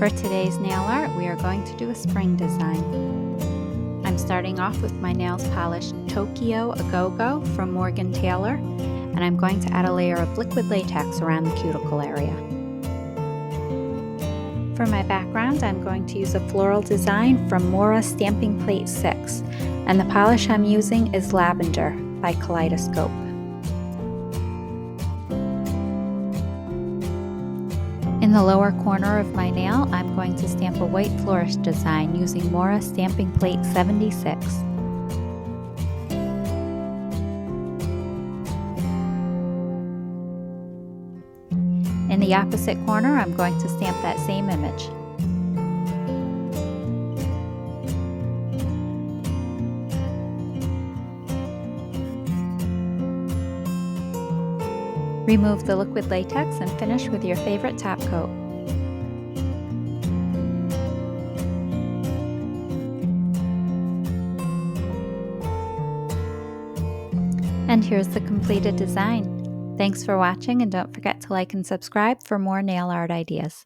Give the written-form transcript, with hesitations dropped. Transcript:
For today's nail art, we are going to do a spring design. I'm starting off with my nails polished Tokyo A Go-Go from Morgan Taylor, and I'm going to add a layer of liquid latex around the cuticle area. For my background, I'm going to use a floral design from Moyra Stamping Plate 6, and the polish I'm using is Lavender by Kaleidoscope. In the lower corner of my nail, I'm going to stamp a white flourish design using Moyra Stamping Plate 76. In the opposite corner, I'm going to stamp that same image. Remove the liquid latex and finish with your favorite top coat. And here's the completed design. Thanks for watching, and don't forget to like and subscribe for more nail art ideas.